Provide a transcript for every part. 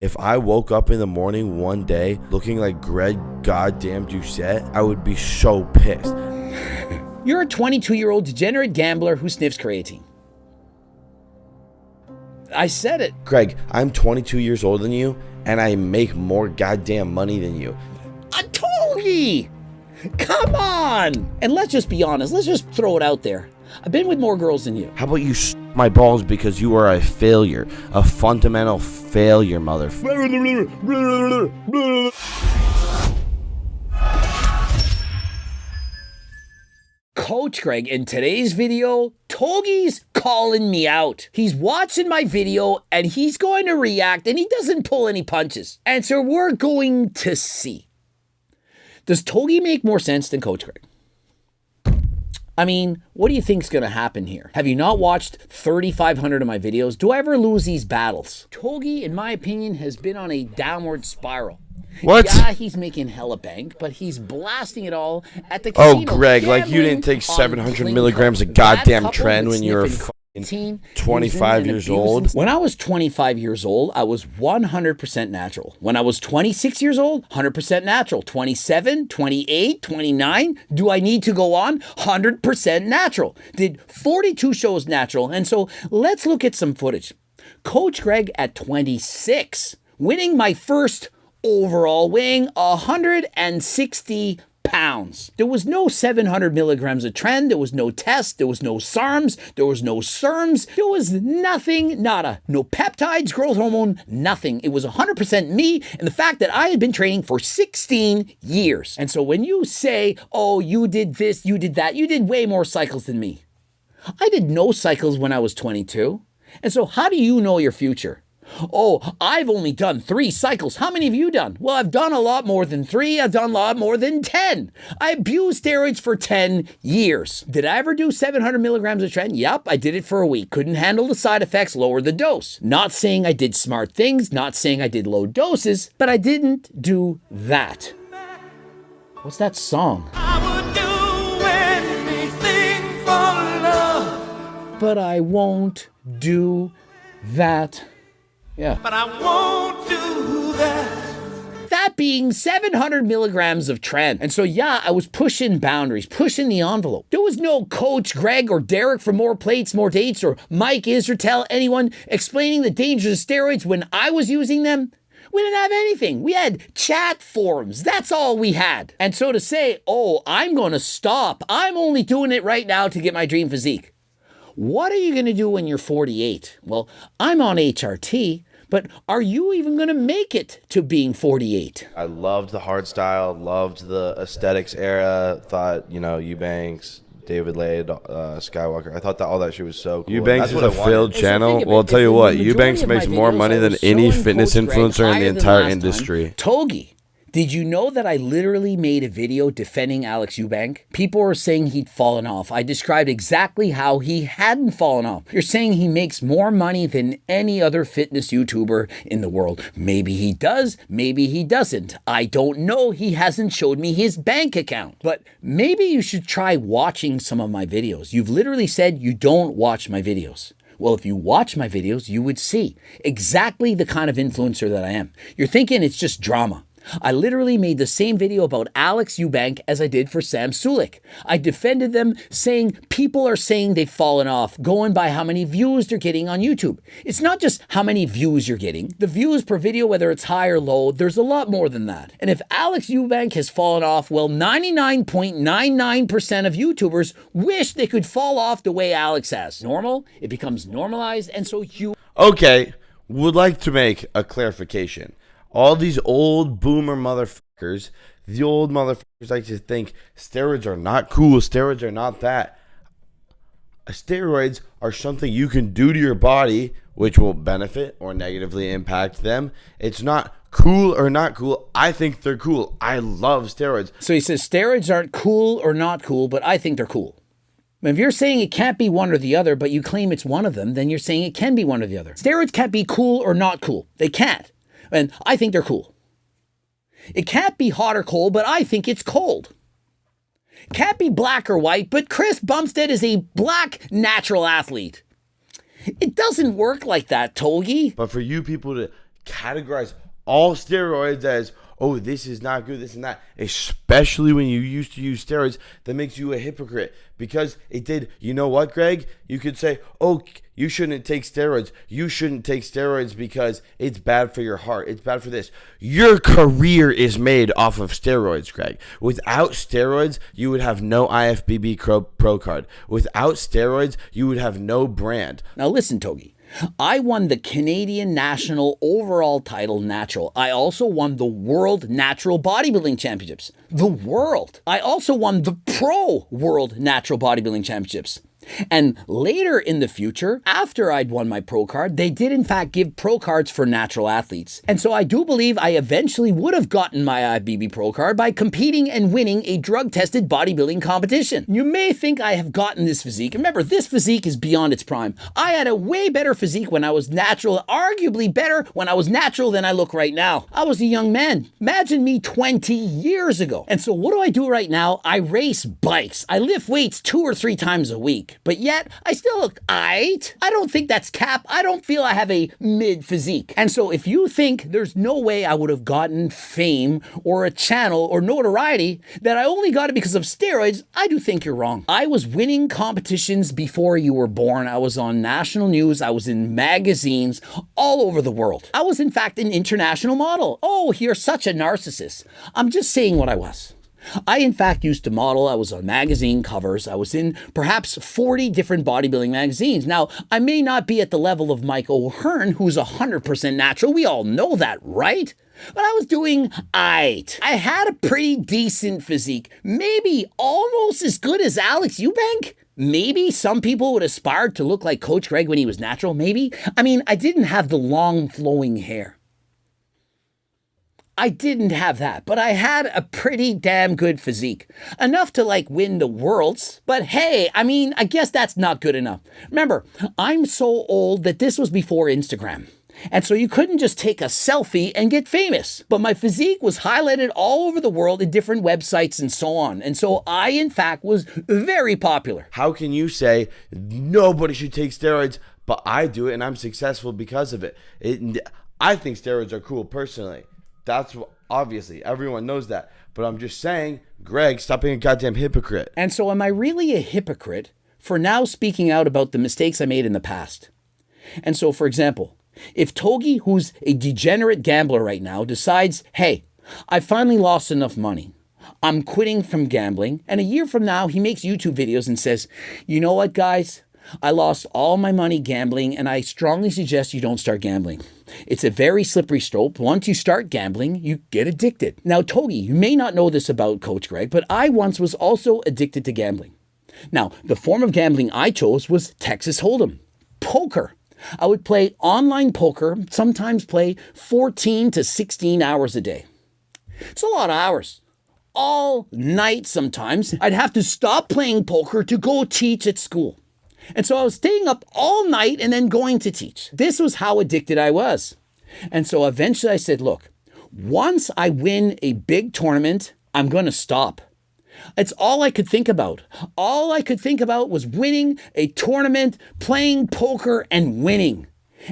If I woke up in the morning one day looking like Greg goddamn Doucette, I would be so pissed. You're a 22-year-old degenerate gambler who sniffs creatine. I said it. Greg, I'm 22 years older than you, and I make more goddamn money than you. A Togi! Come on! And let's just be honest. Let's just throw it out there. I've been with more girls than you. How about you my balls because you are a failure, a fundamental failure, motherfucker. Coach Greg, in today's video, Togi's calling me out. He's watching my video and he's going to react and he doesn't pull any punches. And so we're going to see. Does Togi make more sense than Coach Greg? I mean, what do you think's going to happen here? Have you not watched 3,500 of my videos? Do I ever lose these battles? Togi, in my opinion, has been on a downward spiral. What? Yeah, he's making hella bank, but he's blasting it all at the casino. Oh, Greg, like you didn't take 700 milligrams of goddamn trend when you were 25 years old. When I was 25 years old, I was 100% natural. When I was 26 years old, 100% natural. 27, 28, 29, do I need to go on? 100% natural. Did 42 shows natural. And so let's look at some footage. Coach Greg at 26, winning my first overall, weighing 160 pounds. There was no 700 milligrams of trend. There was no test. There was no SARMs. There was no SERMs. There was nothing, nada. No peptides, growth hormone, nothing. It was 100% me and the fact that I had been training for 16 years. And so when you say, oh, you did this, you did that, you did way more cycles than me. I did no cycles when I was 22. And so how do you know your future? Oh, I've only done 3 cycles. How many have you done? Well, I've done a lot more than 3. I've done a lot more than 10. I abused steroids for 10 years. Did I ever do 700 milligrams of trend? Yep, I did it for a week. Couldn't handle the side effects, lowered the dose. Not saying I did smart things, not saying I did low doses, but I didn't do that. What's that song? I would do anything for love, but I won't do that. Yeah. But I won't do that. That being 700 milligrams of trend. And so, yeah, I was pushing boundaries, pushing the envelope. There was no Coach Greg or Derek for more plates, more dates, or Mike Israel, anyone explaining the dangers of steroids when I was using them. We didn't have anything. We had chat forums. That's all we had. And so to say, oh, I'm going to stop. I'm only doing it right now to get my dream physique. What are you going to do when you're 48? Well, I'm on HRT. But are you even going to make it to being 48? I loved the hard style, loved the aesthetics era, thought, Eubanks, David Lade, Skywalker. I thought that all that shit was so cool. Eubanks is a failed channel. Well, I'll tell you what, Eubanks makes more money than any fitness influencer in the entire industry. Togi. Did you know that I literally made a video defending Alex Eubank? People were saying he'd fallen off. I described exactly how he hadn't fallen off. You're saying he makes more money than any other fitness YouTuber in the world. Maybe he does, maybe he doesn't. I don't know. He hasn't showed me his bank account. But maybe you should try watching some of my videos. You've literally said you don't watch my videos. Well, if you watch my videos, you would see exactly the kind of influencer that I am. You're thinking it's just drama. I literally made the same video about Alex Eubank as I did for Sam Sulek. I defended them saying people are saying they've fallen off, going by how many views they're getting on YouTube. It's not just how many views you're getting. The views per video, whether it's high or low, there's a lot more than that. And if Alex Eubank has fallen off, well, 99.99% of YouTubers wish they could fall off the way Alex has. Normal, it becomes normalized, and so you... Okay, would like to make a clarification. All these old boomer motherfuckers, the old motherfuckers like to think steroids are not cool, steroids are not that. Steroids are something you can do to your body which will benefit or negatively impact them. It's not cool or not cool. I think they're cool. I love steroids. So he says steroids aren't cool or not cool, but I think they're cool. If you're saying it can't be one or the other, but you claim it's one of them, then you're saying it can be one or the other. Steroids can't be cool or not cool. They can't. And I think they're cool. It can't be hot or cold, but I think it's cold. Can't be black or white, but Chris Bumstead is a black natural athlete. It doesn't work like that, Togi. But for you people to categorize all steroids as, oh, this is not good, this and that, especially when you used to use steroids, that makes you a hypocrite. Because it did, you know what, Greg? You could say, oh, you shouldn't take steroids. You shouldn't take steroids because it's bad for your heart. It's bad for this. Your career is made off of steroids, Greg. Without steroids, you would have no IFBB Pro card. Without steroids, you would have no brand. Now listen, Togi. I won the Canadian National Overall Title Natural. I also won the World Natural Bodybuilding Championships. The world. I also won the Pro World Natural Bodybuilding Championships. And later in the future, after I'd won my pro card, they did in fact give pro cards for natural athletes. And so I do believe I eventually would have gotten my IFBB pro card by competing and winning a drug-tested bodybuilding competition. You may think I have gotten this physique. Remember, this physique is beyond its prime. I had a way better physique when I was natural, arguably better when I was natural than I look right now. I was a young man. Imagine me 20 years ago. And so what do I do right now? I race bikes. I lift weights 2 or 3 times a week. But yet, I still look aight. I don't think that's cap. I don't feel I have a mid physique. And so if you think there's no way I would have gotten fame or a channel or notoriety, that I only got it because of steroids, I do think you're wrong. I was winning competitions before you were born. I was on national news. I was in magazines all over the world. I was in fact an international model. Oh, you're such a narcissist. I'm just saying what I was. I, in fact, used to model. I was on magazine covers. I was in perhaps 40 different bodybuilding magazines. Now, I may not be at the level of Mike O'Hearn, who's 100% natural. We all know that, right? But I was doing aight. I had a pretty decent physique. Maybe almost as good as Alex Eubank. Maybe some people would aspire to look like Coach Greg when he was natural. Maybe. I mean, I didn't have the long flowing hair. I didn't have that, but I had a pretty damn good physique. Enough to win the worlds. But hey, I mean, I guess that's not good enough. Remember, I'm so old that this was before Instagram. And so you couldn't just take a selfie and get famous. But my physique was highlighted all over the world in different websites and so on. And so I, in fact, was very popular. How can you say nobody should take steroids, but I do it and I'm successful because of it? I think steroids are cool personally. That's obviously everyone knows that. But I'm just saying, Greg, stop being a goddamn hypocrite. And so am I really a hypocrite for now speaking out about the mistakes I made in the past? And so, for example, if Togi, who's a degenerate gambler right now, decides, hey, I finally lost enough money. I'm quitting from gambling. And a year from now, he makes YouTube videos and says, you know what, guys? I lost all my money gambling, and I strongly suggest you don't start gambling. It's a very slippery slope. Once you start gambling, you get addicted. Now, Togi, you may not know this about Coach Greg, but I once was also addicted to gambling. Now, the form of gambling I chose was Texas Hold'em, poker. I would play online poker, sometimes play 14 to 16 hours a day. It's a lot of hours. All night sometimes. I'd have to stop playing poker to go teach at school. And so I was staying up all night and then going to teach. This was how addicted I was. And so eventually I said, look, once I win a big tournament, I'm going to stop. It's all I could think about. All I could think about was winning a tournament, playing poker, and winning.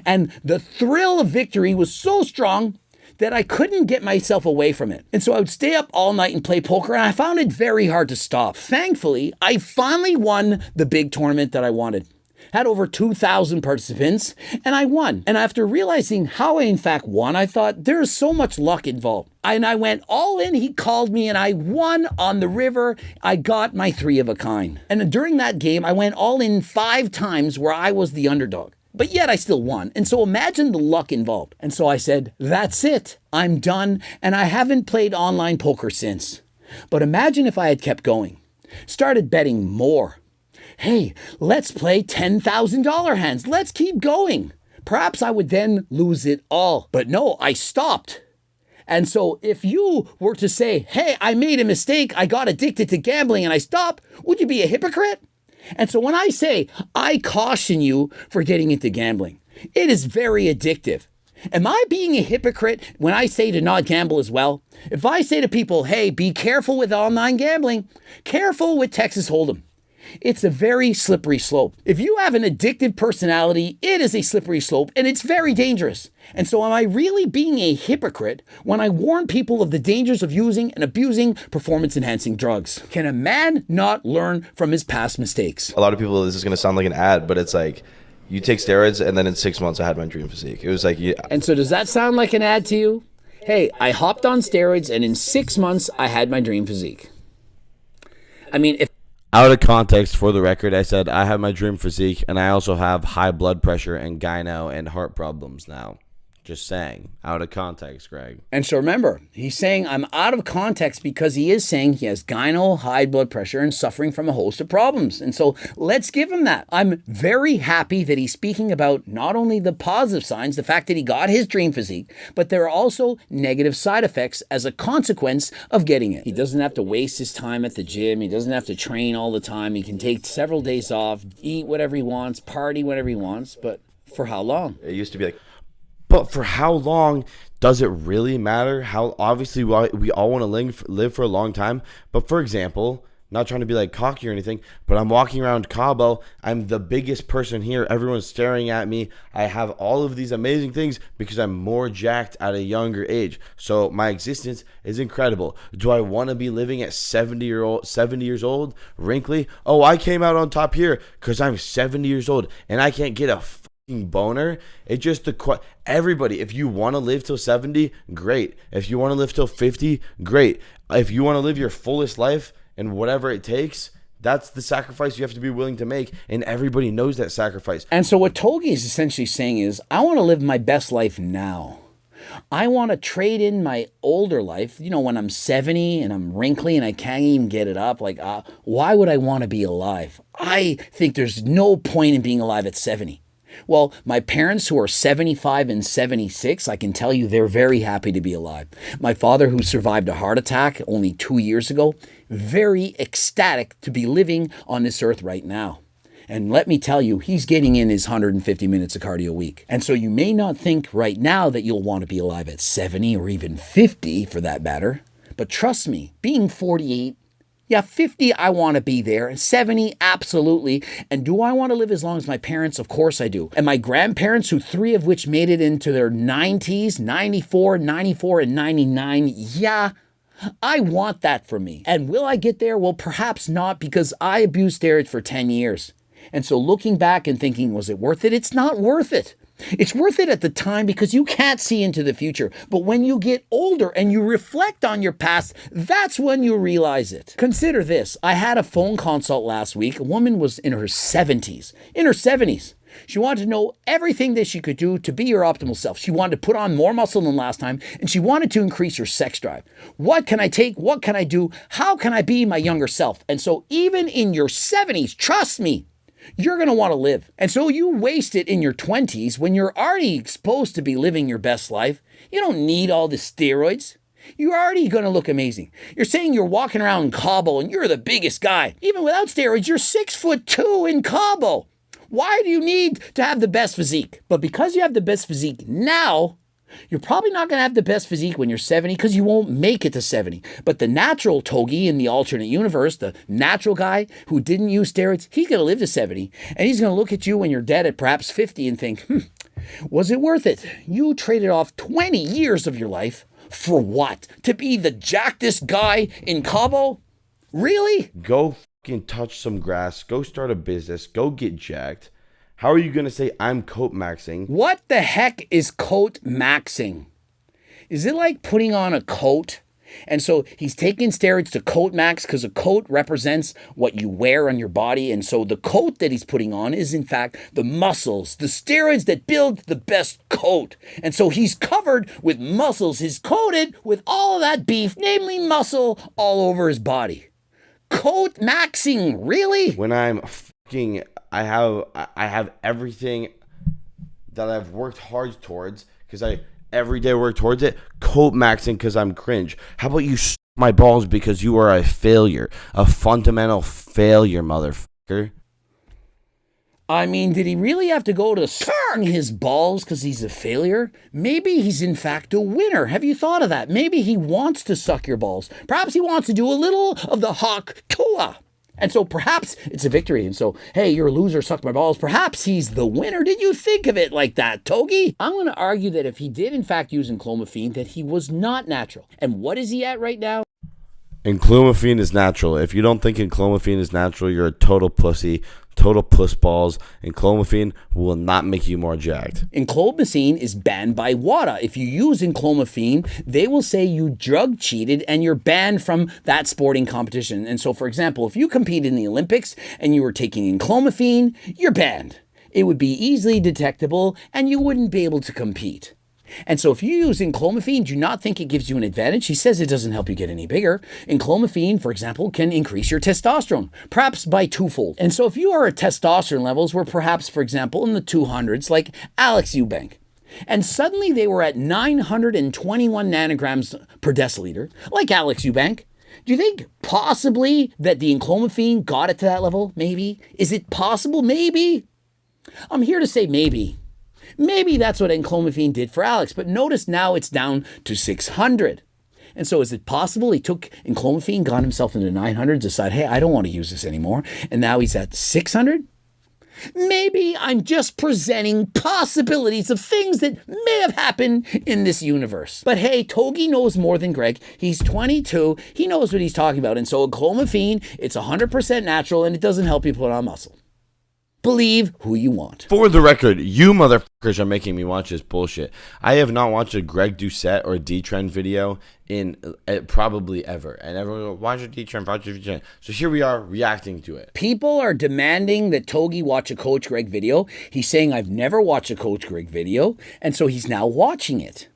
And the thrill of victory was so strong that I couldn't get myself away from it. And so I would stay up all night and play poker, and I found it very hard to stop. Thankfully, I finally won the big tournament that I wanted. Had over 2,000 participants, and I won. And after realizing how I in fact won, I thought there's so much luck involved. And I went all in. He called me, and I won on the river. I got my 3 of a kind. And during that game, I went all in 5 times where I was the underdog. But yet I still won. And so imagine the luck involved. And so I said, that's it. I'm done. And I haven't played online poker since. But imagine if I had kept going. Started betting more. Hey, let's play $10,000 hands. Let's keep going. Perhaps I would then lose it all. But no, I stopped. And so if you were to say, hey, I made a mistake, I got addicted to gambling and I stopped, would you be a hypocrite? And so when I say, I caution you for getting into gambling, it is very addictive. Am I being a hypocrite when I say to not gamble as well? If I say to people, hey, be careful with online gambling, careful with Texas Hold'em. It's a very slippery slope. If you have an addictive personality, it is a slippery slope and it's very dangerous. And so am I really being a hypocrite when I warn people of the dangers of using and abusing performance-enhancing drugs? Can a man not learn from his past mistakes? A lot of people, this is going to sound like an ad, but it's like, you take steroids and then in 6 months I had my dream physique. It was like, yeah. And so does that sound like an ad to you? Hey, I hopped on steroids and in 6 months I had my dream physique. I mean, if out of context, for the record, I said I have my dream physique and I also have high blood pressure and gyno and heart problems now. Just saying. Out of context, Greg. And so remember, he's saying I'm out of context because he is saying he has gyno, high blood pressure, and suffering from a host of problems. And so let's give him that. I'm very happy that he's speaking about not only the positive signs, the fact that he got his dream physique, but there are also negative side effects as a consequence of getting it. He doesn't have to waste his time at the gym. He doesn't have to train all the time. He can take several days off, eat whatever he wants, party whatever he wants. But for how long? It used to be like, but for how long does it really matter? How obviously we all want to live for a long time. But for example, not trying to be like cocky or anything, but I'm walking around Cabo. I'm the biggest person here. Everyone's staring at me. I have all of these amazing things because I'm more jacked at a younger age. So my existence is incredible. Do I want to be living at 70 years old, wrinkly? Oh, I came out on top here because I'm 70 years old and I can't get a boner. It's just everybody, if you want to live till 70, great. If you want to live till 50, great. If you want to live your fullest life and whatever it takes, that's the sacrifice you have to be willing to make, and everybody knows that sacrifice. And so what Togi is essentially saying is, I want to live my best life now. I want to trade in my older life, when I'm 70 and I'm wrinkly and I can't even get it up. Like, why would I want to be alive? I think there's no point in being alive at 70. Well, my parents who are 75 and 76, I can tell you they're very happy to be alive. My father, who survived a heart attack only 2 years ago, very ecstatic to be living on this earth right now. And let me tell you, he's getting in his 150 minutes of cardio a week. And so you may not think right now that you'll want to be alive at 70 or even 50 for that matter. But trust me, being 48, 50, I want to be there. 70, absolutely. And do I want to live as long as my parents? Of course I do. And my grandparents, who 3 of which made it into their 90s, 94, and 99, I want that for me. And will I get there? Well, perhaps not, because I abused steroids for 10 years. And so looking back and thinking, was it worth it? It's not worth it. It's worth it at the time because you can't see into the future. But when you get older and you reflect on your past, that's when you realize it. Consider this. I had a phone consult last week. A woman was in her 70s. She wanted to know everything that she could do to be her optimal self. She wanted to put on more muscle than last time, and she wanted to increase her sex drive. What can I take? What can I do? How can I be my younger self? And so even in your 70s, trust me, you're going to want to live. And so you waste it in your 20s when you're already exposed to be living your best life. You don't need all the steroids. You're already going to look amazing. You're saying you're walking around in Cabo and you're the biggest guy. Even without steroids, you're 6'2" in Cabo. Why do you need to have the best physique? But because you have the best physique now, you're probably not going to have the best physique when you're 70 because you won't make it to 70. But the natural Togi in the alternate universe, the natural guy who didn't use steroids, he's going to live to 70. And he's going to look at you when you're dead at perhaps 50 and think, was it worth it? You traded off 20 years of your life for what? To be the jackedest guy in Cabo? Really? Go fucking touch some grass. Go start a business. Go get jacked. How are you going to say I'm coat maxing? What the heck is coat maxing? Is it like putting on a coat? And so he's taking steroids to coat max because a coat represents what you wear on your body. And so the coat that he's putting on is in fact the muscles, the steroids that build the best coat. And so he's covered with muscles. He's coated with all of that beef, namely muscle, all over his body. Coat maxing, really? When I'm fucking... I have everything that I've worked hard towards because I every day work towards it. Coat maxing because I'm cringe. How about you my balls because you are a failure, a fundamental failure, motherfucker. I mean, did he really have to go to sucking his balls because he's a failure? Maybe he's in fact a winner. Have you thought of that? Maybe he wants to suck your balls. Perhaps he wants to do a little of the hawk toa. And so perhaps it's a victory. And so, hey, you're a loser, suck my balls. Perhaps he's the winner. Did you think of it like that, Togi? I'm going to argue that if he did in fact use enclomiphene, that he was not natural. And what is he at right now? Enclomiphene is natural. If you don't think enclomiphene is natural, you're a total pussy, total puss balls. Enclomiphene will not make you more jacked. Enclomiphene is banned by WADA. If you use enclomiphene, they will say you drug cheated and you're banned from that sporting competition. And so, for example, if you compete in the Olympics and you were taking enclomiphene, you're banned. It would be easily detectable and you wouldn't be able to compete. And so if you use enclomiphene, do not think it gives you an advantage. He says it doesn't help you get any bigger. Enclomiphene, for example, can increase your testosterone, perhaps by twofold. And so if you are at testosterone levels were perhaps, for example, in the 200s, like Alex Eubank, and suddenly they were at 921 nanograms per deciliter, like Alex Eubank, do you think possibly that the enclomiphene got it to that level? Maybe. Is it possible? Maybe. I'm here to say maybe. Maybe that's what enclomiphene did for Alex, but notice now it's down to 600. And so is it possible he took enclomiphene, got himself into 900, decided, hey, I don't want to use this anymore, and now he's at 600? Maybe I'm just presenting possibilities of things that may have happened in this universe. But hey, Togi knows more than Greg. He's 22. He knows what he's talking about. And so enclomiphene, it's 100% natural, and it doesn't help you put on muscle. Believe who you want. For the record, you motherfuckers are making me watch this bullshit. I have not watched a Greg Doucette or D-Trend video in probably ever. And everyone will watch a D-Trend, watch a D-Trend. So here we are reacting to it. People are demanding that Togi watch a Coach Greg video. He's saying, I've never watched a Coach Greg video. And so he's now watching it.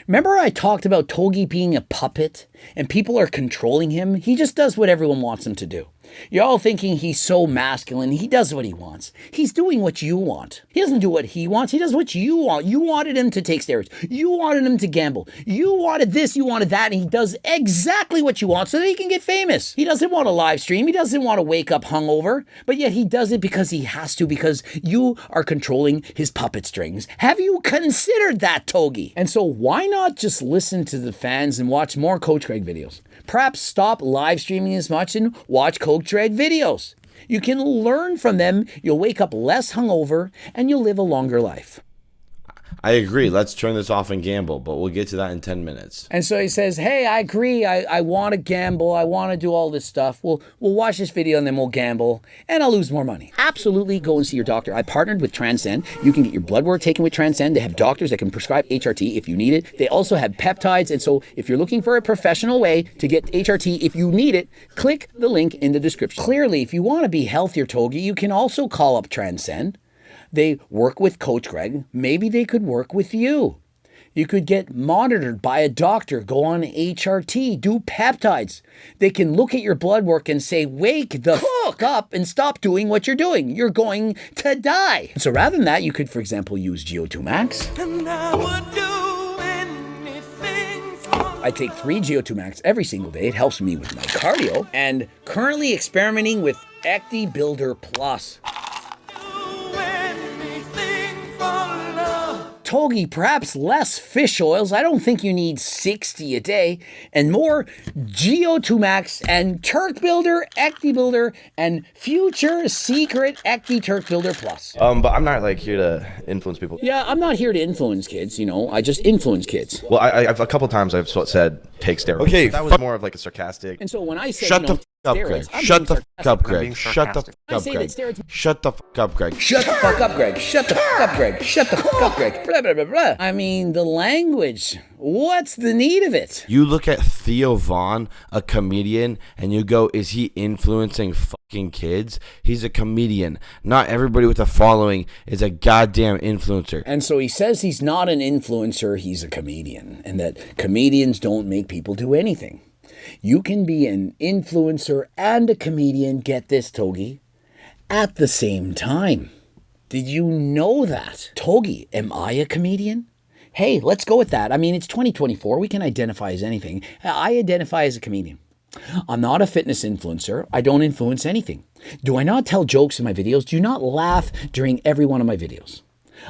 Remember I talked about Togi being a puppet and people are controlling him? He just does what everyone wants him to do. You're all thinking he's so masculine. He does what he wants. He's doing what you want. He doesn't do what he wants. He does what you want. You wanted him to take steroids. You wanted him to gamble. You wanted this, you wanted that, and he does exactly what you want so that he can get famous. He doesn't want to live stream. He doesn't want to wake up hungover, but yet he does it because he has to, because you are controlling his puppet strings. Have you considered that, Togi? And so why not just listen to the fans and watch more Coach Greg videos? Perhaps stop live streaming as much and watch Coach Greg videos. You can learn from them, you'll wake up less hungover, and you'll live a longer life. I agree. Let's turn this off and gamble, but we'll get to that in 10 minutes. And so he says, hey, I agree. I want to gamble. I want to do all this stuff. We'll watch this video and then we'll gamble and I'll lose more money. Absolutely go and see your doctor. I partnered with Transcend. You can get your blood work taken with Transcend. They have doctors that can prescribe HRT if you need it. They also have peptides. And so if you're looking for a professional way to get HRT, if you need it, click the link in the description. Clearly, if you want to be healthier, Togi, you can also call up Transcend. They work with Coach Greg. Maybe they could work with you. You could get monitored by a doctor, go on HRT, do peptides. They can look at your blood work and say, wake the fuck up and stop doing what you're doing. You're going to die. So rather than that, you could, for example, use GO2 Max. And I would do anything for... I take 3 GO2 Max every single day. It helps me with my cardio. And currently experimenting with Ecti Builder Plus. Togi, perhaps less fish oils. I don't think you need 60 a day, and more GO2 Max and Turk Builder, Ecti Builder, and Future Secret Ecti Turk Builder Plus. But I'm not like here to influence people. Yeah, I'm not here to influence kids, you know. I just influence kids. Well, I've a couple times I've said take steroids. Okay, that was more of like a sarcastic. And so when I say shut the f up, Greg. Shut the f up, Greg. Shut the f up, Greg. Shut the f up, Greg. Shut the fuck up, Greg. Shut the fuck up, Greg. Shut the fuck up, Greg. Blah, blah, blah, blah. I mean, the language. What's the need of it? You look at Theo Vaughn, a comedian, and you go, is he influencing fucking kids? He's a comedian. Not everybody with a following is a goddamn influencer. And so he says he's not an influencer, he's a comedian, and that comedians don't make people do anything. You can be an influencer and a comedian, get this, Togi, at the same time. Did you know that? Togi, am I a comedian? Hey, let's go with that. I mean, it's 2024. We can identify as anything. I identify as a comedian. I'm not a fitness influencer. I don't influence anything. Do I not tell jokes in my videos? Do you not laugh during every one of my videos?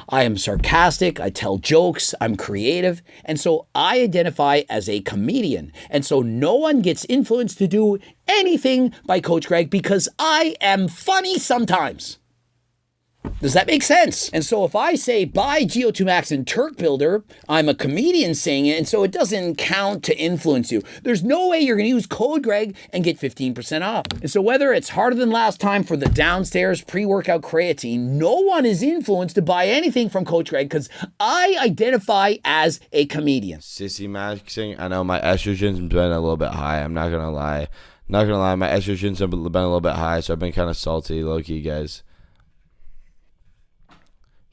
I am sarcastic, I tell jokes, I'm creative, and so I identify as a comedian. And so no one gets influenced to do anything by Coach Greg because I am funny sometimes. Does that make sense? And so if I say buy GO2 Max and Turk Builder, I'm a comedian saying it, and so it doesn't count to influence you. There's no way you're going to use code Greg and get 15% off. And so whether it's harder than last time for the downstairs pre-workout creatine, no one is influenced to buy anything from Coach Greg because I identify as a comedian. Sissy maxing. I know my estrogen's been a little bit high. I'm not going to lie. My estrogen's been a little bit high, so I've been kind of salty, low-key, guys.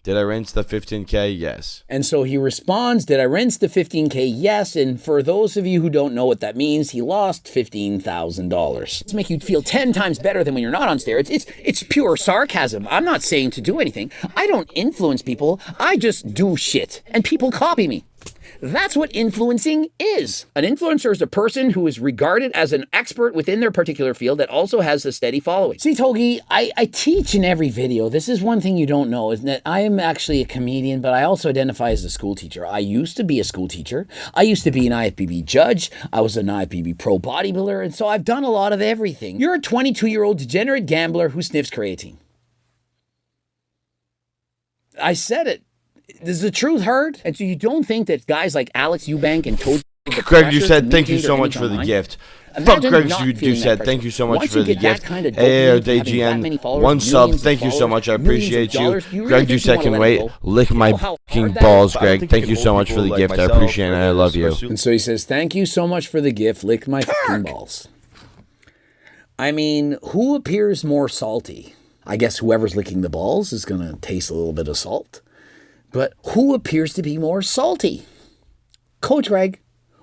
Did I rinse the 15K? Yes. And so he responds, did I rinse the 15K? Yes. And for those of you who don't know what that means, he lost $15,000. To make you feel 10 times better than when you're not on steroids. It's pure sarcasm. I'm not saying to do anything. I don't influence people. I just do shit. And people copy me. That's what influencing is. An influencer is a person who is regarded as an expert within their particular field that also has a steady following. See, Togi, I teach in every video. This is one thing you don't know, is that I am actually a comedian, but I also identify as a school teacher. I used to be a school teacher. I used to be an IFBB judge. I was an IFBB pro bodybuilder, and so I've done a lot of everything. You're a 22-year-old degenerate gambler who sniffs creatine. I said it. Does the truth hurt? And so you don't think that guys like Alex Eubank and Togi... Greg Doucette, thank you so much for the gift. Fuck Greg Doucette, thank you so much for the gift. AODGN, one sub, thank you so much, I appreciate you. Greg Doucette can wait. Lick my fucking balls, Greg. Thank you so much for the gift, I appreciate it, I love you. And so he says, thank you so much for the gift, lick my fucking balls. I mean, who appears more salty? I guess whoever's licking the balls is going to taste a little bit of salt. But who appears to be more salty? Coach Greg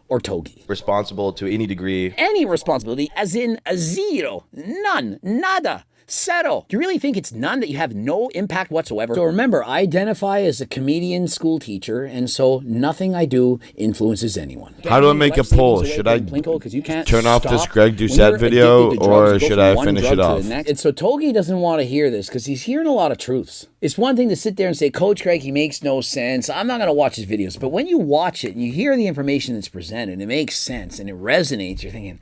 or Togi? Responsible to any degree. Any responsibility, as in a zero, none, nada, cero. Do you really think it's none, that you have no impact whatsoever? So remember, I identify as a comedian school teacher, and so nothing I do influences anyone. How do I make a poll? Should I turn off this Greg Doucette video, or should I finish it off? And so Togi doesn't want to hear this because he's hearing a lot of truths. It's one thing to sit there and say, Coach Greg, he makes no sense. I'm not going to watch his videos. But when you watch it and you hear the information that's presented, it makes sense and it resonates. You're thinking,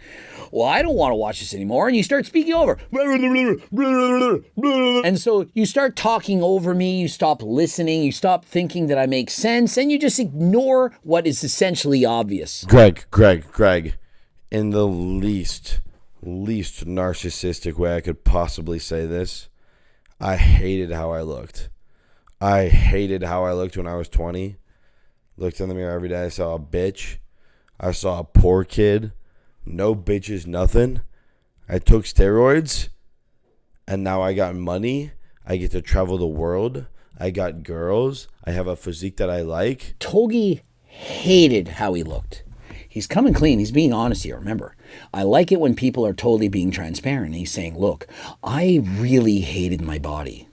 well, I don't want to watch this anymore. And you start speaking over. And so you start talking over me. You stop listening. You stop thinking that I make sense. And you just ignore what is essentially obvious. Greg, in the least narcissistic way I could possibly say this, I hated how I looked. I hated how I looked when I was 20. Looked in the mirror every day. I saw a bitch. I saw a poor kid. No bitches, nothing. I took steroids. And now I got money. I get to travel the world. I got girls. I have a physique that I like. Togi hated how he looked. He's coming clean. He's being honest here. Remember, I like it when people are totally being transparent. He's saying, look, I really hated my body.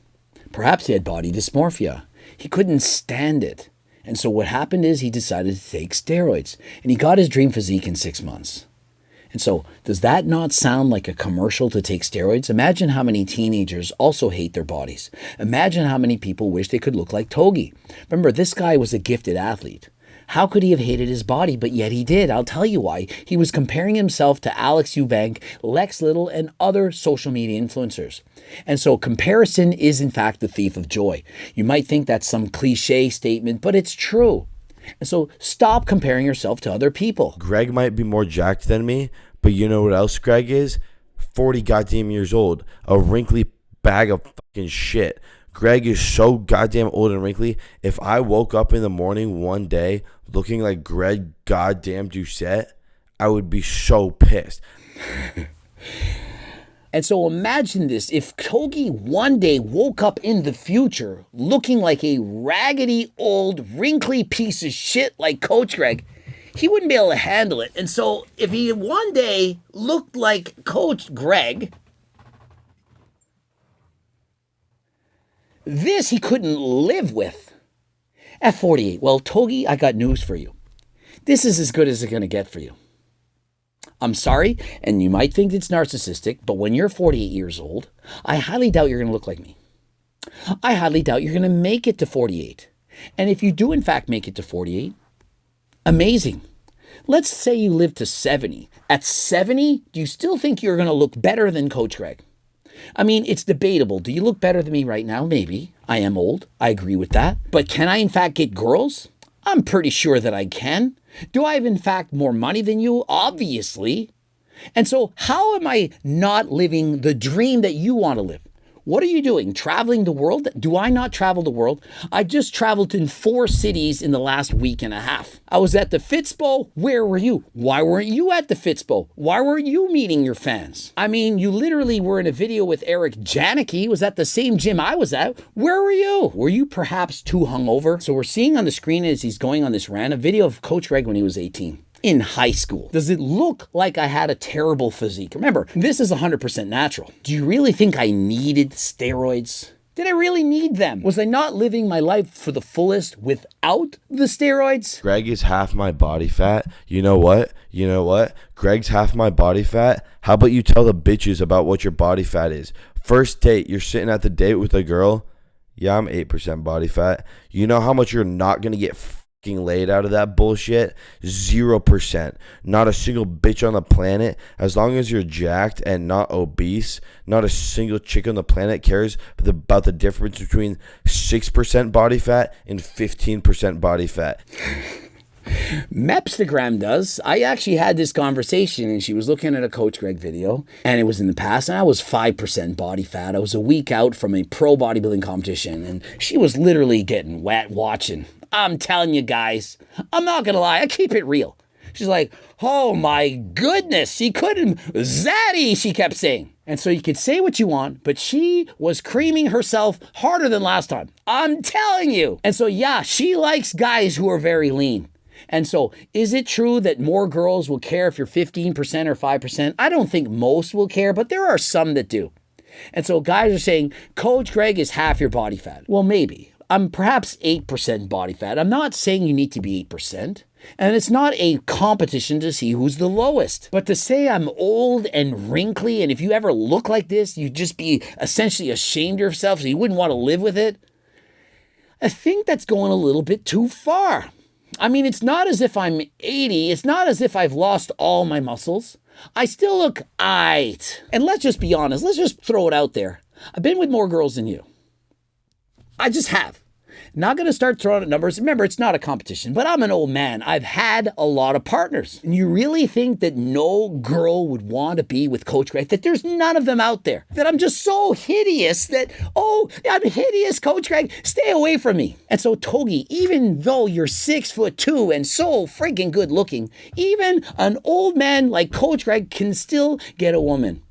Perhaps he had body dysmorphia. He couldn't stand it. And so what happened is he decided to take steroids. And he got his dream physique in 6 months. And so does that not sound like a commercial to take steroids? Imagine how many teenagers also hate their bodies. Imagine how many people wish they could look like Togi. Remember, this guy was a gifted athlete. How could he have hated his body? But yet he did. I'll tell you why. He was comparing himself to Alex Eubank, Lex Little, and other social media influencers. And so comparison is, in fact, the thief of joy. You might think that's some cliche statement, but it's true. And so stop comparing yourself to other people. Greg might be more jacked than me, but you know what else Greg is? 40 goddamn years old. A wrinkly bag of fucking shit. Greg is so goddamn old and wrinkly. If I woke up in the morning one day looking like Greg goddamn Doucette, I would be so pissed. And so imagine this. If Togi one day woke up in the future looking like a raggedy old wrinkly piece of shit like Coach Greg, he wouldn't be able to handle it. And so if he one day looked like Coach Greg, this he couldn't live with. At 48, well, Togi, I got news for you. This is as good as it's going to get for you. I'm sorry, and you might think it's narcissistic, but when you're 48 years old, I highly doubt you're going to look like me. I highly doubt you're going to make it to 48. And if you do, in fact, make it to 48, amazing. Let's say you live to 70. At 70, do you still think you're going to look better than Coach Greg? I mean, it's debatable. Do you look better than me right now? Maybe. I am old. I agree with that. But can I, in fact, get girls? I'm pretty sure that I can. Do I have, in fact, more money than you? Obviously. And so how am I not living the dream that you want to live? What are you doing? Traveling the world? Do I not travel the world? I just traveled in 4 cities in the last week and a half. I was at the Fitzbo. Where were you? Why weren't you at the Fitzbo? Why weren't you meeting your fans? I mean, you literally were in a video with Eric Janicki. Was at the same gym I was at. Where were you? Were you perhaps too hungover? So we're seeing on the screen as he's going on this rant, a video of Coach Greg when he was 18. In high school. Does it look like I had a terrible physique? Remember, this is 100% natural. Do you really think I needed steroids? Did I really need them? Was I not living my life for the fullest without the steroids? Greg is half my body fat. You know what? Greg's half my body fat. How about you tell the bitches about what your body fat is? First date, you're sitting at the date with a girl. Yeah, I'm 8% body fat. You know how much you're not going to get laid out of that bullshit? 0%. Not a single bitch on the planet, as long as you're jacked and not obese, not a single chick on the planet cares about the difference between 6% body fat and 15% body fat. Mepstagram does. I actually had this conversation and she was looking at a Coach Greg video and it was in the past and I was 5% body fat. I was a week out from a pro bodybuilding competition and she was literally getting wet watching. I'm telling you guys, I'm not going to lie. I keep it real. She's like, oh my goodness, she couldn't, Zaddy, she kept saying. And so you could say what you want, but she was creaming herself harder than last time. I'm telling you. And so, yeah, she likes guys who are very lean. And so is it true that more girls will care if you're 15% or 5%? I don't think most will care, but there are some that do. And so guys are saying, Coach Greg is half your body fat. Well, maybe. I'm perhaps 8% body fat. I'm not saying you need to be 8%. And it's not a competition to see who's the lowest. But to say I'm old and wrinkly, and if you ever look like this, you'd just be essentially ashamed of yourself, so you wouldn't want to live with it. I think that's going a little bit too far. I mean, it's not as if I'm 80. It's not as if I've lost all my muscles. I still look aight. And let's just be honest. Let's just throw it out there. I've been with more girls than you. I just have. Not going to start throwing out numbers. Remember, it's not a competition, but I'm an old man. I've had a lot of partners. And you really think that no girl would want to be with Coach Greg? That there's none of them out there? That I'm just so hideous that, oh, I'm hideous, Coach Greg. Stay away from me. And so, Togi, even though you're 6'2" and so freaking good looking, even an old man like Coach Greg can still get a woman.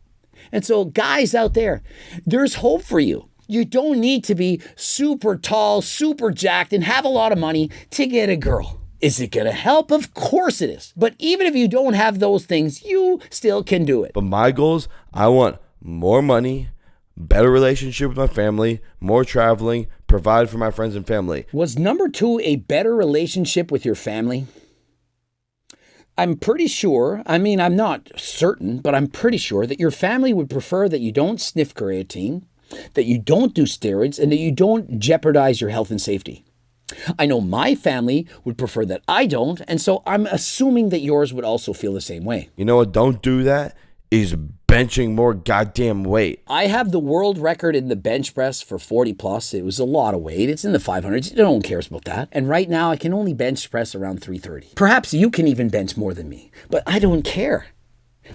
And so, guys out there, there's hope for you. You don't need to be super tall, super jacked, and have a lot of money to get a girl. Is it going to help? Of course it is. But even if you don't have those things, you still can do it. But my goals, I want more money, better relationship with my family, more traveling, provide for my friends and family. Was number 2 a better relationship with your family? I'm pretty sure, I mean, I'm not certain, but I'm pretty sure that your family would prefer that you don't sniff creatine, that you don't do steroids, and that you don't jeopardize your health and safety. I know my family would prefer that I don't, and so I'm assuming that yours would also feel the same way. You know what don't do that is benching more goddamn weight. I have the world record in the bench press for 40 plus. It was a lot of weight. It's in the 500s. No one cares about that. And right now I can only bench press around 330. Perhaps you can even bench more than me, but I don't care.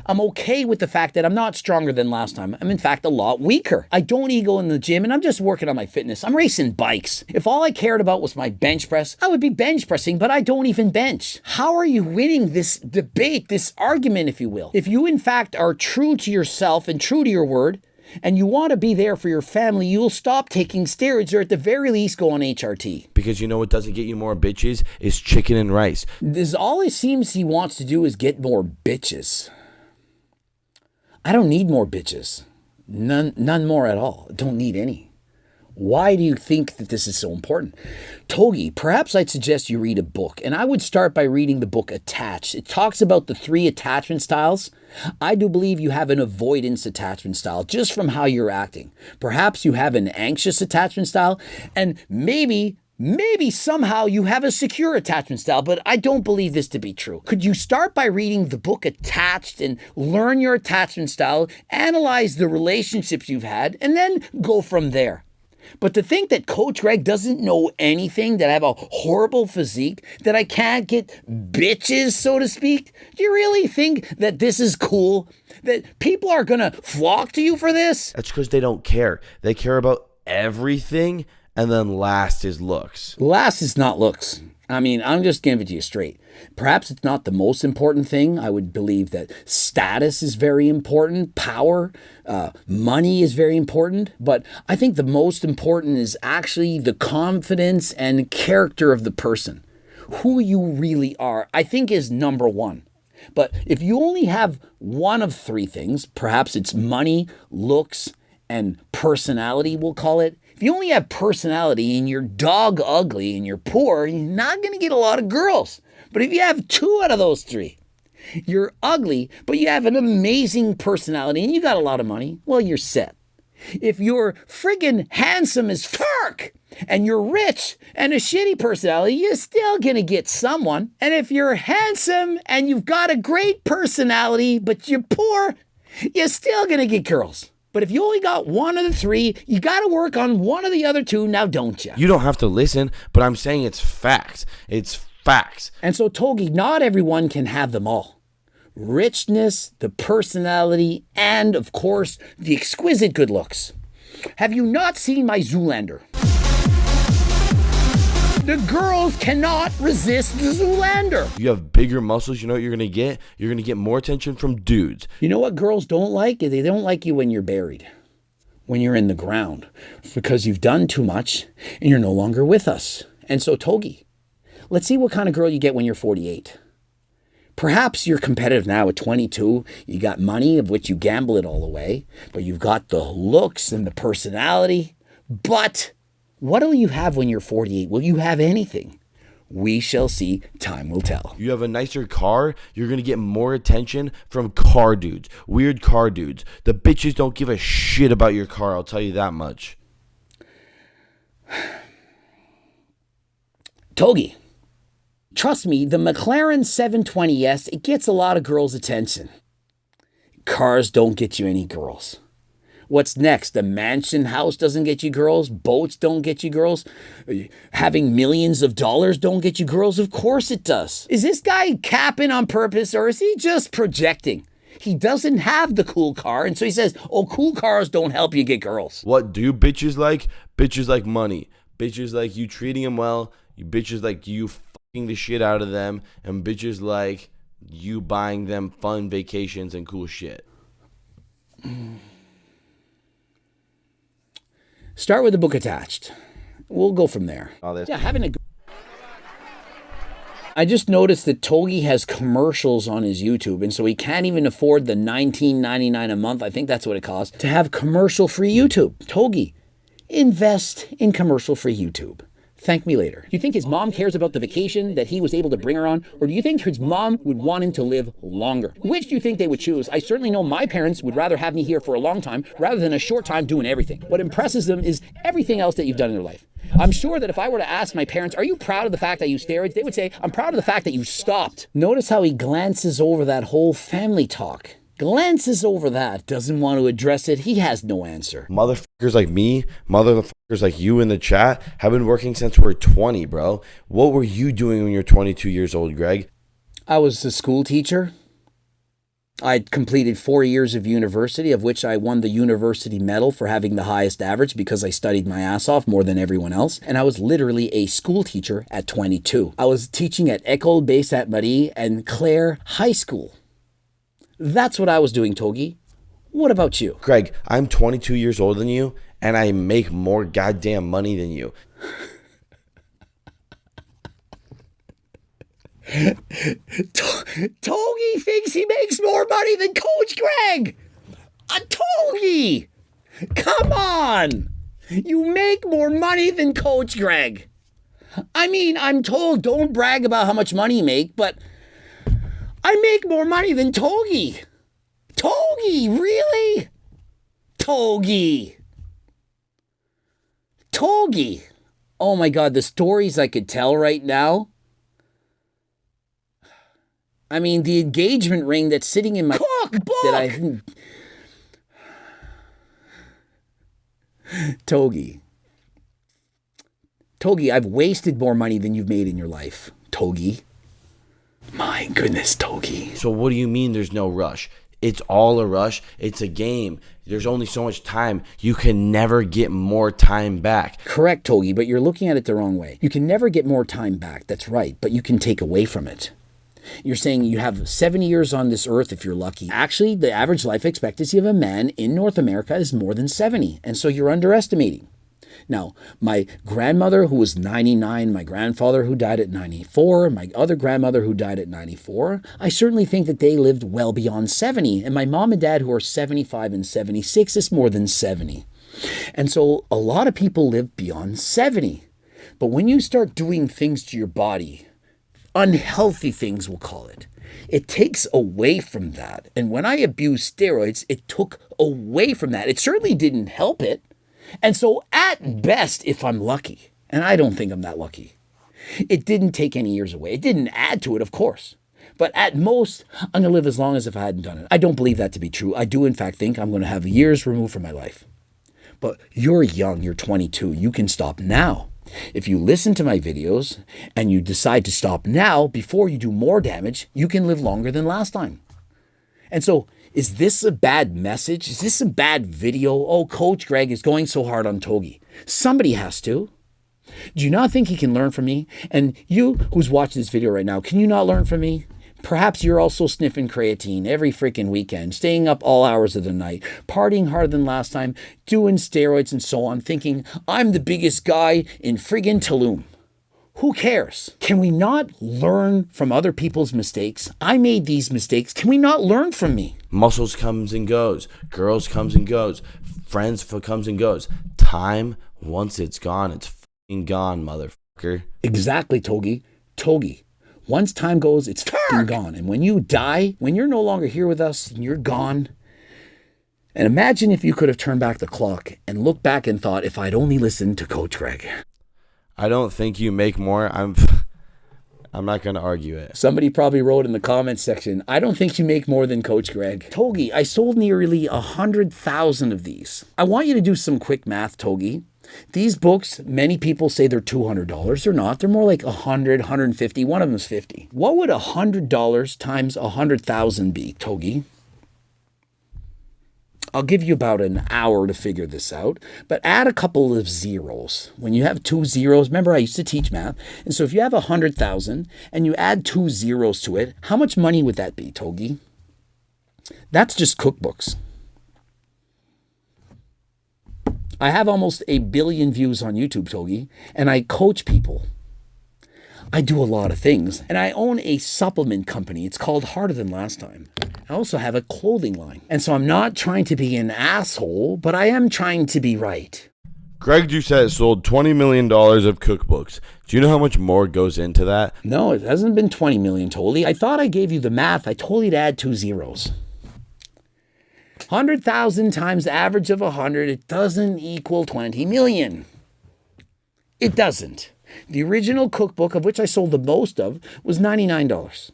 I'm okay with the fact that I'm not stronger than last time. I'm in fact a lot weaker. I don't ego in the gym and I'm just working on my fitness. I'm racing bikes. If all I cared about was my bench press, I would be bench pressing, but I don't even bench. How are you winning this debate, this argument, if you will? If you in fact are true to yourself and true to your word, and you want to be there for your family, you'll stop taking steroids or at the very least go on HRT. Because you know what doesn't get you more bitches is chicken and rice. This all it seems he wants to do is get more bitches. I don't need more bitches. None more at all. Don't need any. Why do you think that this is so important? Togi, perhaps I'd suggest you read a book, and I would start by reading the book Attached. It talks about the 3 attachment styles. I do believe you have an avoidance attachment style just from how you're acting. Perhaps you have an anxious attachment style, and maybe somehow you have a secure attachment style, but I don't believe this to be true. Could you start by reading the book Attached and learn your attachment style, analyze the relationships you've had, and then go from there? But to think that Coach Greg doesn't know anything, that I have a horrible physique, that I can't get bitches, so to speak, do you really think that this is cool? That people are gonna flock to you for this? That's because they don't care. They care about everything, and then last is looks. Last is not looks. I mean, I'm just giving it to you straight. Perhaps it's not the most important thing. I would believe that status is very important, power, money is very important. But I think the most important is actually the confidence and character of the person. Who you really are, I think, is number one. But if you only have one of 3 things, perhaps it's money, looks, and personality, we'll call it. If you only have personality and you're dog ugly and you're poor, you're not going to get a lot of girls. But if you have 2 out of those 3, you're ugly, but you have an amazing personality and you got a lot of money, well, you're set. If you're friggin' handsome as fuck and you're rich and a shitty personality, you're still going to get someone. And if you're handsome and you've got a great personality, but you're poor, you're still going to get girls. But if you only got one of the 3, you got to work on one of the other 2 now, don't you? You don't have to listen, but I'm saying it's facts. It's facts. And so, Togi, not everyone can have them all. Richness, the personality, and, of course, the exquisite good looks. Have you not seen my Zoolander? The girls cannot resist the Zoolander. You have bigger muscles, you know what you're going to get? You're going to get more attention from dudes. You know what girls don't like? They don't like you when you're buried, when you're in the ground, because you've done too much and you're no longer with us. And so, Togi, let's see what kind of girl you get when you're 48. Perhaps you're competitive now at 22. You got money of which you gamble it all away, but you've got the looks and the personality. But what will you have when you're 48? Will you have anything? We shall see. Time will tell. You have a nicer car, you're going to get more attention from car dudes. Weird car dudes. The bitches don't give a shit about your car, I'll tell you that much. Togi, trust me, the McLaren 720S, it gets a lot of girls' attention. Cars don't get you any girls. What's next? The mansion house doesn't get you girls. Boats don't get you girls. Having millions of dollars don't get you girls. Of course it does. Is this guy capping on purpose or is he just projecting? He doesn't have the cool car, and so he says, oh, cool cars don't help you get girls. What do bitches like? Bitches like money. Bitches like you treating them well. Bitches like you fucking the shit out of them. And bitches like you buying them fun vacations and cool shit. Start with the book Attached. We'll go from there. I just noticed that Togi has commercials on his YouTube, and so he can't even afford the $19.99 a month, I think that's what it costs, to have commercial-free YouTube. Togi, invest in commercial-free YouTube. Thank me later. Do you think his mom cares about the vacation that he was able to bring her on? Or do you think his mom would want him to live longer? Which do you think they would choose? I certainly know my parents would rather have me here for a long time rather than a short time doing everything. What impresses them is everything else that you've done in their life. I'm sure that if I were to ask my parents, are you proud of the fact that you steroids? They would say, I'm proud of the fact that you stopped. Notice how he glances over that whole family talk. Glances over that, doesn't want to address it. He has no answer. Motherfuckers like me, motherfuckers like you in the chat have been working since we're 20, bro. What were you doing when you're 22 years old, Greg? I was a school teacher. I'd completed 4 years of university, of which I won the university medal for having the highest average because I studied my ass off more than everyone else. And I was literally a school teacher at 22. I was teaching at École Baie Sainte Marie and Clare High School. That's what I was doing, Togi. What about you? Greg, I'm 22 years older than you, and I make more goddamn money than you. Togi thinks he makes more money than Coach Greg! A Togi! Come on! You make more money than Coach Greg. I mean, I'm told don't brag about how much money you make, but I make more money than Togi. Togi, really? Togi. Togi. Oh my God, the stories I could tell right now. I mean, the engagement ring that's sitting in my cookbook that I... Togi. Togi, I've wasted more money than you've made in your life. Togi. My goodness, Togi. So what do you mean there's no rush? It's all a rush. It's a game. There's only so much time. You can never get more time back. Correct, Togi, but you're looking at it the wrong way. You can never get more time back. That's right, but you can take away from it. You're saying you have 70 years on this earth if you're lucky. Actually, the average life expectancy of a man in North America is more than 70, and so you're underestimating. Now, my grandmother who was 99, my grandfather who died at 94, my other grandmother who died at 94, I certainly think that they lived well beyond 70. And my mom and dad who are 75 and 76 is more than 70. And so a lot of people live beyond 70. But when you start doing things to your body, unhealthy things we'll call it, it takes away from that. And when I abused steroids, it took away from that. It certainly didn't help it. And so at best, if I'm lucky, and I don't think I'm that lucky, it didn't take any years away. It didn't add to it, of course. But at most, I'm going to live as long as if I hadn't done it. I don't believe that to be true. I do, in fact, think I'm going to have years removed from my life. But you're young. You're 22. You can stop now. If you listen to my videos and you decide to stop now before you do more damage, you can live longer than last time. And so, is this a bad message? Is this a bad video? Oh, Coach Greg is going so hard on Togi. Somebody has to. Do you not think he can learn from me? And you who's watching this video right now, can you not learn from me? Perhaps you're also sniffing creatine every freaking weekend, staying up all hours of the night, partying harder than last time, doing steroids and so on, thinking, I'm the biggest guy in friggin' Tulum. Who cares? Can we not learn from other people's mistakes? I made these mistakes. Can we not learn from me? Muscles comes and goes. Girls comes and goes. Friends comes and goes. Time, once it's gone, it's fucking gone, motherfucker. Exactly, Togi. Togi. Once time goes, it's fucking gone. And when you die, when you're no longer here with us and you're gone, and imagine if you could have turned back the clock and looked back and thought, if I'd only listened to Coach Greg. I don't think you make more. I'm not going to argue it. Somebody probably wrote in the comments section, I don't think you make more than Coach Greg. Togi, I sold nearly 100,000 of these. I want you to do some quick math, Togi. These books, many people say they're $200. They're not. They're more like 100, 150. One of them is 50. What would $100 times 100,000 be, Togi? I'll give you about an hour to figure this out, but add a couple of zeros. When you have two zeros, remember I used to teach math, and so if you have 100,000 and you add two zeros to it, how much money would that be, Togi? That's just cookbooks. I have almost 1 billion views on YouTube, Togi, and I coach people. I do a lot of things, and I own a supplement company. It's called Harder Than Last Time. I also have a clothing line. And so I'm not trying to be an asshole, but I am trying to be right. Greg Doucette sold $20 million of cookbooks. Do you know how much more goes into that? No, it hasn't been 20 million, Togi. I thought I gave you the math. I told you to add two zeros. 100,000 times the average of 100, it doesn't equal 20 million. It doesn't. The original cookbook, of which I sold the most of, was $99.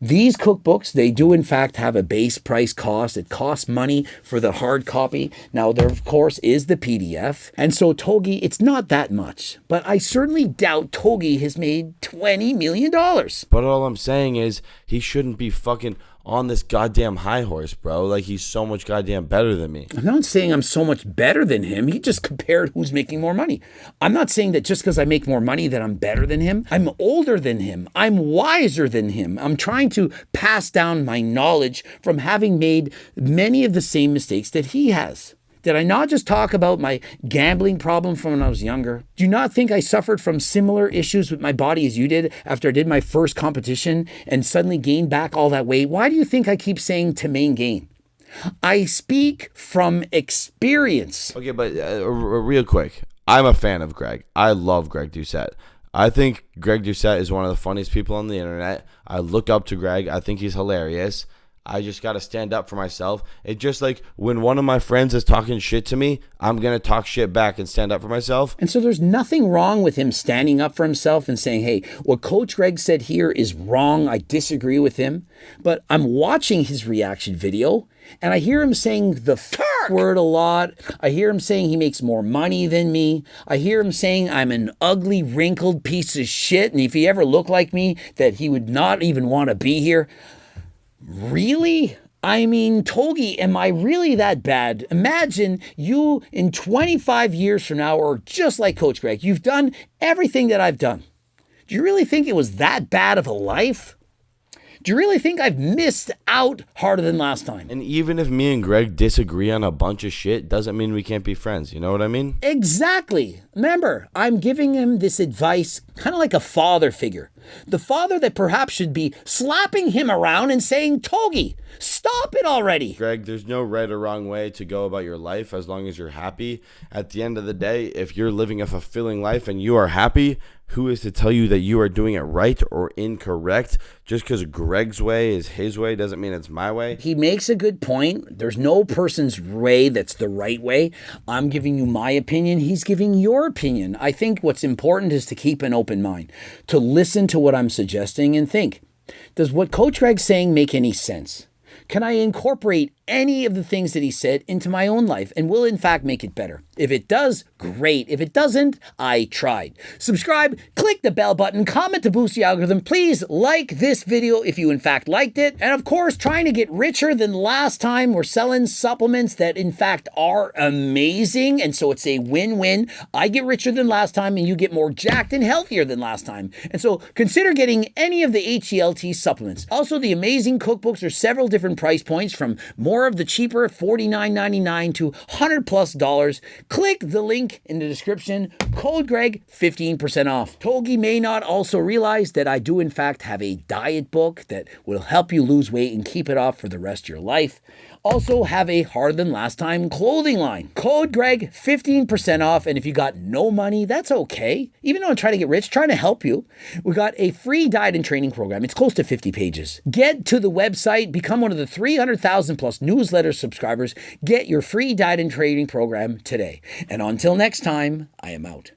These cookbooks, they do in fact have a base price cost. It costs money for the hard copy. Now, there of course is the PDF. And so Togi, it's not that much. But I certainly doubt Togi has made $20 million. But all I'm saying is he shouldn't be fucking on this goddamn high horse, bro. Like, he's so much goddamn better than me. I'm not saying I'm so much better than him. He just compared who's making more money. I'm not saying that just because I make more money that I'm better than him. I'm older than him. I'm wiser than him. I'm trying to pass down my knowledge from having made many of the same mistakes that he has. Did I not just talk about my gambling problem from when I was younger? Do you not think I suffered from similar issues with my body as you did after I did my first competition and suddenly gained back all that weight? Why do you think I keep saying to main gain? I speak from experience. Okay, but real quick, I'm a fan of Greg. I love Greg Doucette. I think Greg Doucette is one of the funniest people on the internet. I look up to Greg. I think he's hilarious. I just got to stand up for myself. It's just like when one of my friends is talking shit to me, I'm going to talk shit back and stand up for myself. And so there's nothing wrong with him standing up for himself and saying, hey, what Coach Greg said here is wrong. I disagree with him. But I'm watching his reaction video and I hear him saying the fuck word a lot. I hear him saying he makes more money than me. I hear him saying I'm an ugly, wrinkled piece of shit. And if he ever looked like me, that he would not even want to be here. Really? I mean, Togi, am I really that bad? Imagine you in 25 years from now are just like Coach Greg. You've done everything that I've done. Do you really think it was that bad of a life? Do you really think I've missed out harder than last time? And even if me and Greg disagree on a bunch of shit, doesn't mean we can't be friends. You know what I mean? Exactly. Remember, I'm giving him this advice kind of like a father figure. The father that perhaps should be slapping him around and saying, Togi, stop it already. Greg, there's no right or wrong way to go about your life as long as you're happy. At the end of the day, if you're living a fulfilling life and you are happy, who is to tell you that you are doing it right or incorrect? Just because Greg's way is his way doesn't mean it's my way. He makes a good point. There's no person's way that's the right way. I'm giving you my opinion. He's giving your opinion. I think what's important is to keep an open mind, to listen to what I'm suggesting and think, does what Coach Greg's saying make any sense? Can I incorporate any of the things that he said into my own life and will in fact make it better? If it does, great. If it doesn't, I tried. Subscribe, click the bell button, comment to boost the algorithm. Please like this video if you in fact liked it. And of course, trying to get richer than last time. We're selling supplements that in fact are amazing. And so it's a win-win. I get richer than last time and you get more jacked and healthier than last time. And so consider getting any of the HELT supplements. Also, the amazing cookbooks are several different price points from more of the cheaper $49.99 to $100+ Click the link in the description. Code Greg, 15% off. Togi may not also realize that I do in fact have a diet book that will help you lose weight and keep it off for the rest of your life. Also have a harder than last time clothing line. Code Greg, 15% off. And if you got no money, that's okay. Even though I'm trying to get rich, trying to help you. We got a free diet and training program. It's close to 50 pages. Get to the website, become one of the 300,000 plus newsletter subscribers. Get your free diet and training program today. And until next time, I am out.